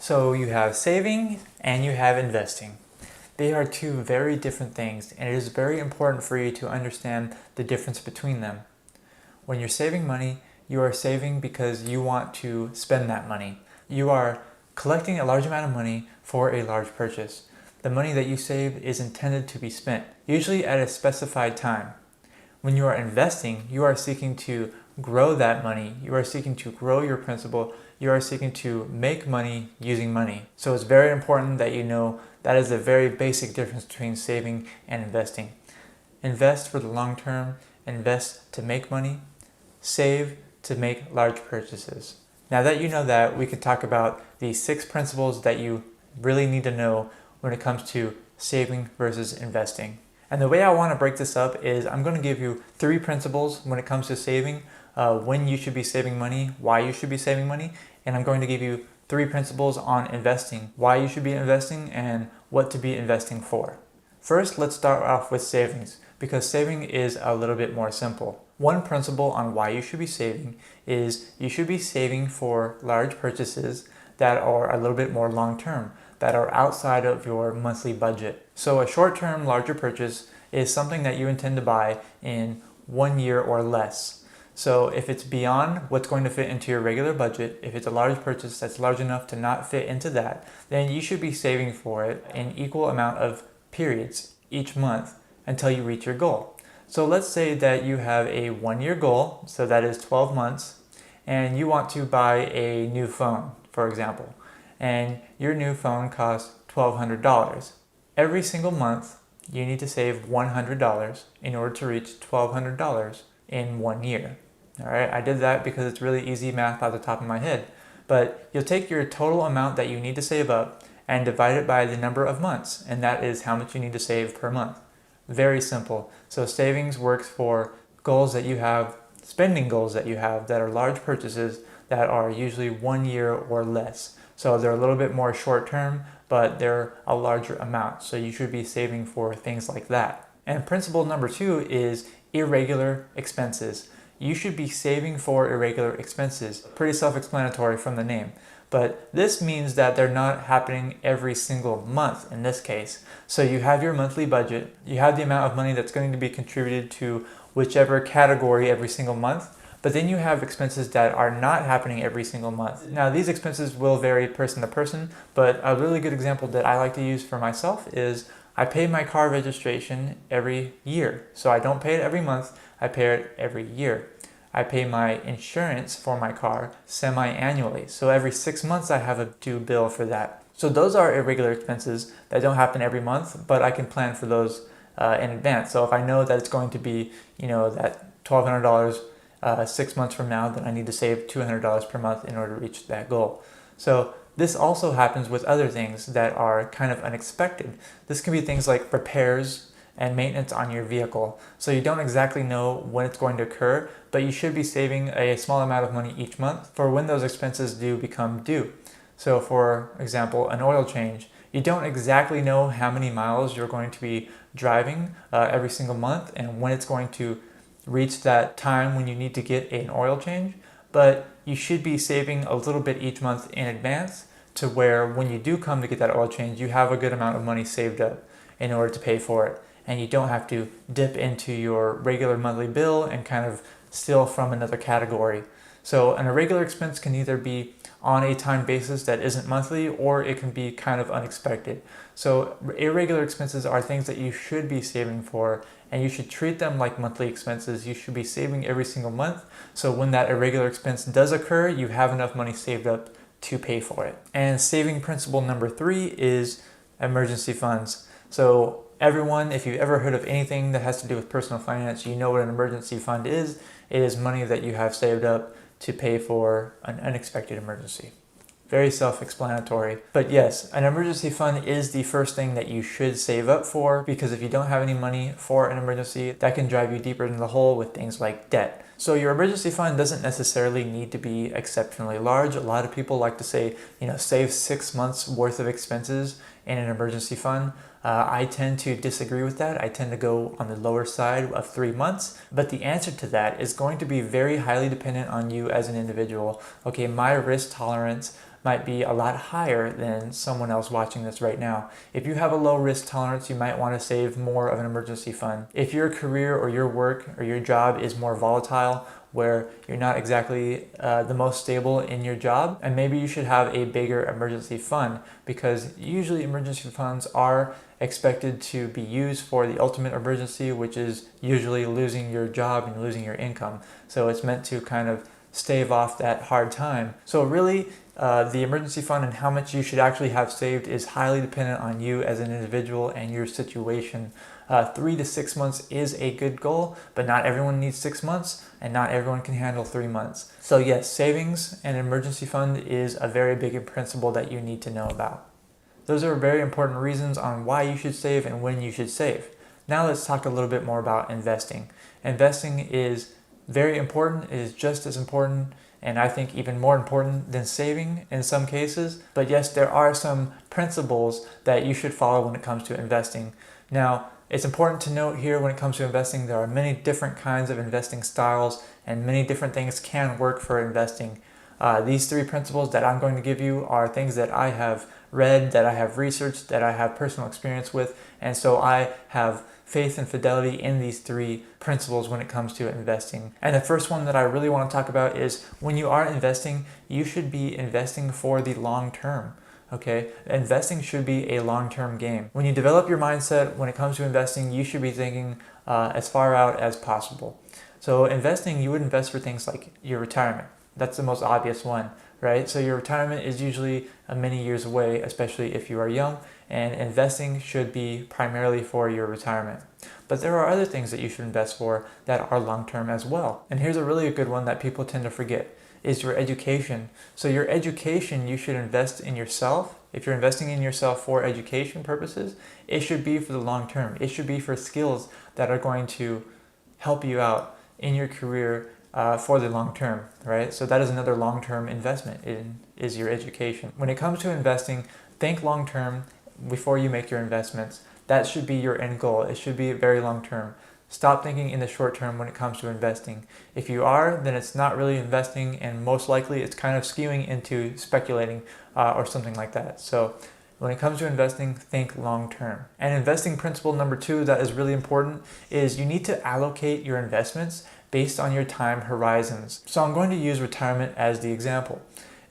So you have saving and you have investing. They are two very different things, and it is very important for you to understand the difference between them. When you're saving money, you are saving because you want to spend that money. You are collecting a large amount of money for a large purchase. The money that you save is intended to be spent, usually at a specified time. When you are investing, you are seeking to grow that money. You are seeking to grow your principal. You are seeking to make money using money. So it's very important that you know that is a very basic difference between saving and investing. Invest for the long term, invest to make money, save to make large purchases. Now that you know that, we can talk about the 6 principles that you really need to know when it comes to saving versus investing. And the way I want to break this up is I'm going to give you 3 principles when it comes to saving, when you should be saving money, why you should be saving money, and I'm going to give you 3 principles on investing, why you should be investing, and what to be investing for. First, let's start off with savings, because saving is a little bit more simple. One principle on why you should be saving is you should be saving for large purchases that are a little bit more long-term, that are outside of your monthly budget. So a short-term larger purchase is something that you intend to buy in 1 year or less. So if it's beyond what's going to fit into your regular budget, if it's a large purchase that's large enough to not fit into that, then you should be saving for it in equal amount of periods each month until you reach your goal. So let's say that you have a 1-year goal, so that is 12 months, and you want to buy a new phone, for example, and your new phone costs $1,200. Every single month, you need to save $100 in order to reach $1,200 in 1 year. All right, I did that because it's really easy math off the top of my head. But you'll take your total amount that you need to save up and divide it by the number of months, and that is how much you need to save per month. Very simple. So savings works for goals that you have, spending goals that you have that are large purchases that are usually 1 year or less. So they're a little bit more short term, but they're a larger amount. So you should be saving for things like that. And principle number 2 is irregular expenses. You should be saving for irregular expenses. Pretty self-explanatory from the name. But this means that they're not happening every single month in this case. So you have your monthly budget, you have the amount of money that's going to be contributed to whichever category every single month, but then you have expenses that are not happening every single month. Now these expenses will vary person to person, but a really good example that I like to use for myself is I pay my car registration every year. So I don't pay it every month, I pay it every year. I pay my insurance for my car semi-annually. So every 6 months I have a due bill for that. So those are irregular expenses that don't happen every month, but I can plan for those in advance. So if I know that it's going to be, that $1,200 6 months from now, then I need to save $200 per month in order to reach that goal. So this also happens with other things that are kind of unexpected. This can be things like repairs and maintenance on your vehicle. So you don't exactly know when it's going to occur, but you should be saving a small amount of money each month for when those expenses do become due. So for example, an oil change, you don't exactly know how many miles you're going to be driving every single month and when it's going to reach that time when you need to get an oil change, but you should be saving a little bit each month in advance to where when you do come to get that oil change, you have a good amount of money saved up in order to pay for it. And you don't have to dip into your regular monthly bill and kind of steal from another category. So an irregular expense can either be on a time basis that isn't monthly, or it can be kind of unexpected. So irregular expenses are things that you should be saving for, and you should treat them like monthly expenses. You should be saving every single month, so when that irregular expense does occur, you have enough money saved up to pay for it. And saving principle number 3 is emergency funds. So everyone, if you've ever heard of anything that has to do with personal finance, you know what an emergency fund is. It is money that you have saved up to pay for an unexpected emergency. Very self-explanatory. But yes, an emergency fund is the first thing that you should save up for, because if you don't have any money for an emergency, that can drive you deeper into the hole with things like debt. So your emergency fund doesn't necessarily need to be exceptionally large. A lot of people like to say, save 6 months worth of expenses in an emergency fund. I tend to disagree with that. I tend to go on the lower side of 3 months, but the answer to that is going to be very highly dependent on you as an individual. Okay, my risk tolerance might be a lot higher than someone else watching this right now. If you have a low risk tolerance, you might want to save more of an emergency fund. If your career or your work or your job is more volatile, where you're not exactly the most stable in your job, and maybe you should have a bigger emergency fund, because usually emergency funds are expected to be used for the ultimate emergency, which is usually losing your job and losing your income. So it's meant to kind of stave off that hard time. So really, the emergency fund and how much you should actually have saved is highly dependent on you as an individual and your situation. 3 to 6 months is a good goal, but not everyone needs 6 months and not everyone can handle 3 months. So yes, savings and emergency fund is a very big principle that you need to know about. Those are very important reasons on why you should save and when you should save. Now let's talk a little bit more about investing. Investing is very important. It is just as important, and I think even more important than saving in some cases. But yes, there are some principles that you should follow when it comes to investing. Now, it's important to note here when it comes to investing, there are many different kinds of investing styles and many different things can work for investing. These 3 principles that I'm going to give you are things that I have read, that I have researched, that I have personal experience with, and so I have faith and fidelity in these 3 principles when it comes to investing. And the first one that I really want to talk about is when you are investing, you should be investing for the long term. Okay, investing should be a long-term game. When you develop your mindset when it comes to investing, you should be thinking as far out as possible. So investing, you would invest for things like your retirement. That's the most obvious one, right? So your retirement is usually many years away, especially if you are young, and investing should be primarily for your retirement. But there are other things that you should invest for that are long-term as well. And here's a really good one that people tend to forget, is your education. So your education, you should invest in yourself. If you're investing in yourself for education purposes, it should be for the long term. It should be for skills that are going to help you out in your career for the long term, right? So that is another long-term investment is your education. When it comes to investing, think long term before you make your investments. That should be your end goal. It should be very long term. Stop thinking in the short term when it comes to investing. If you are, then it's not really investing, and most likely it's kind of skewing into speculating or something like that. So when it comes to investing, think long term. And investing principle number 2 that is really important is you need to allocate your investments based on your time horizons. So I'm going to use retirement as the example.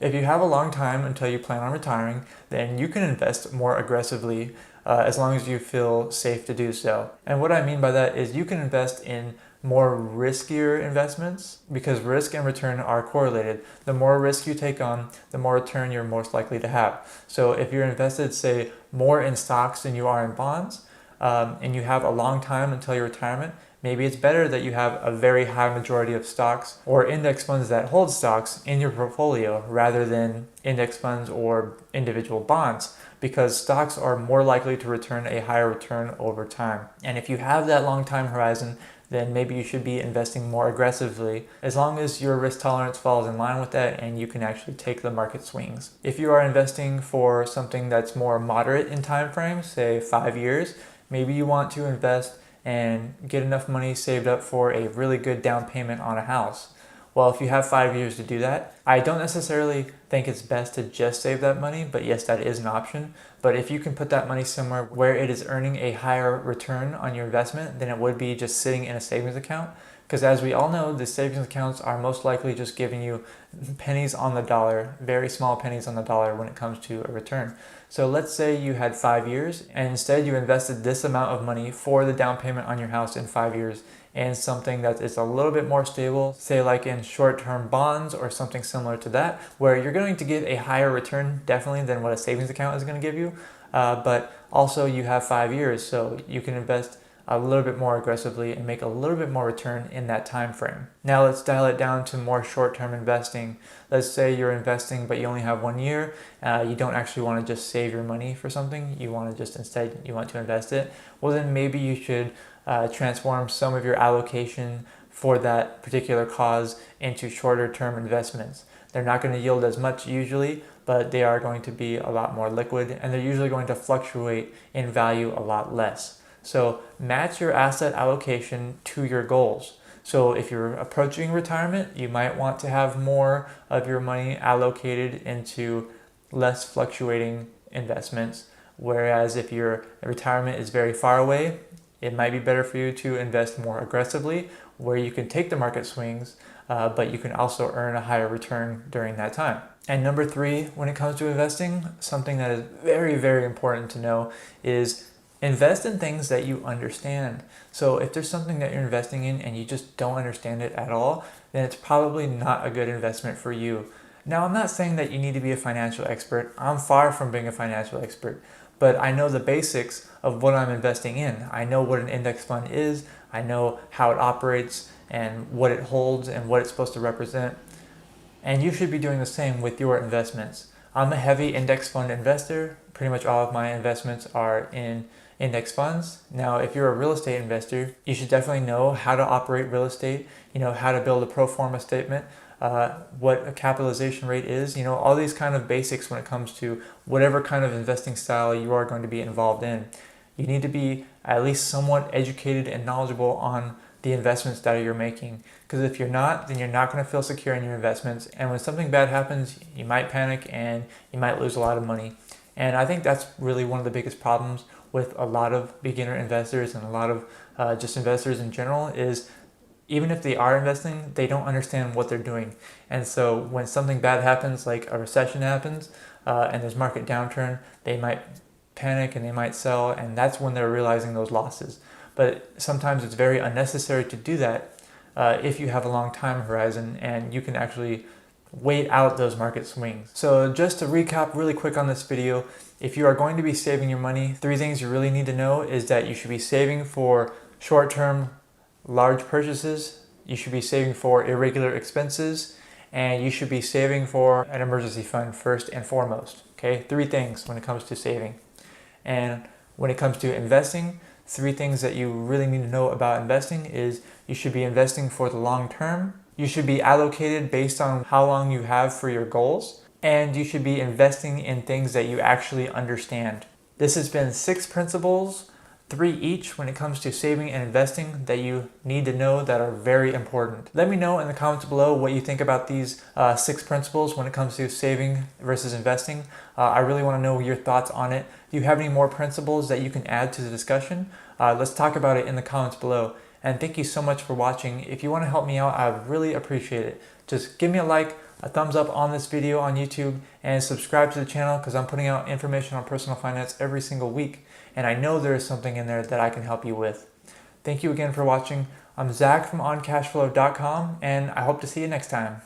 If you have a long time until you plan on retiring, then you can invest more aggressively as long as you feel safe to do so. And what I mean by that is you can invest in more riskier investments because risk and return are correlated. The more risk you take on, the more return you're most likely to have. So if you're invested, say, more in stocks than you are in bonds, and you have a long time until your retirement, maybe it's better that you have a very high majority of stocks or index funds that hold stocks in your portfolio rather than index funds or individual bonds, because stocks are more likely to return a higher return over time. And if you have that long time horizon, then maybe you should be investing more aggressively as long as your risk tolerance falls in line with that and you can actually take the market swings. If you are investing for something that's more moderate in time frame, say 5 years, maybe you want to invest and get enough money saved up for a really good down payment on a house. Well, if you have 5 years to do that, I don't necessarily think it's best to just save that money, but yes, that is an option. But if you can put that money somewhere where it is earning a higher return on your investment than it would be just sitting in a savings account, because as we all know, the savings accounts are most likely just giving you pennies on the dollar, very small pennies on the dollar when it comes to a return. So let's say you had 5 years and instead you invested this amount of money for the down payment on your house in 5 years in something that is a little bit more stable, say like in short-term bonds or something similar to that, where you're going to get a higher return definitely than what a savings account is going to give you, but also you have 5 years, so you can invest a little bit more aggressively and make a little bit more return in that time frame. Now let's dial it down to more short-term investing. Let's say you're investing but you only have 1 year. You don't actually want to just save your money for something. You want to just instead you want to invest it. Well, then maybe you should transform some of your allocation for that particular cause into shorter term investments. They're not going to yield as much usually, but they are going to be a lot more liquid, and they're usually going to fluctuate in value a lot less. So match your asset allocation to your goals. So if you're approaching retirement, you might want to have more of your money allocated into less fluctuating investments. Whereas if your retirement is very far away, it might be better for you to invest more aggressively, where you can take the market swings, but you can also earn a higher return during that time. And number three, when it comes to investing, something that is very, very important to know is invest in things that you understand. So if there's something that you're investing in and you just don't understand it at all, then it's probably not a good investment for you. Now, I'm not saying that you need to be a financial expert. I'm far from being a financial expert, but I know the basics of what I'm investing in. I know what an index fund is. I know how it operates and what it holds and what it's supposed to represent. And you should be doing the same with your investments. I'm a heavy index fund investor. Pretty much all of my investments are in index funds. Now, if you're a real estate investor, you should definitely know how to operate real estate, how to build a pro forma statement, what a capitalization rate is, all these kind of basics when it comes to whatever kind of investing style you are going to be involved in. You need to be at least somewhat educated and knowledgeable on the investments that you're making. Because if you're not, then you're not going to feel secure in your investments. And when something bad happens, you might panic and you might lose a lot of money. And I think that's really one of the biggest problems with a lot of beginner investors and a lot of just investors in general is even if they are investing, they don't understand what they're doing. And so when something bad happens, like a recession happens and there's market downturn, they might panic and they might sell, and that's when they're realizing those losses. But sometimes it's very unnecessary to do that if you have a long time horizon and you can actually wait out those market swings. So just to recap really quick on this video, if you are going to be saving your money, 3 things you really need to know is that you should be saving for short-term large purchases, you should be saving for irregular expenses, and you should be saving for an emergency fund first and foremost. Okay, 3 things when it comes to saving. And when it comes to investing, 3 things that you really need to know about investing is you should be investing for the long term, you should be allocated based on how long you have for your goals, and you should be investing in things that you actually understand. This has been 6 principles, 3 each when it comes to saving and investing that you need to know that are very important. Let me know in the comments below what you think about these 6 principles when it comes to saving versus investing. I really want to know your thoughts on it. Do you have any more principles that you can add to the discussion? Let's talk about it in the comments below. And thank you so much for watching. If you want to help me out, I would really appreciate it. Just give me a like, a thumbs up on this video on YouTube, and subscribe to the channel because I'm putting out information on personal finance every single week. And I know there is something in there that I can help you with. Thank you again for watching. I'm Zach from OnCashflow.com, and I hope to see you next time.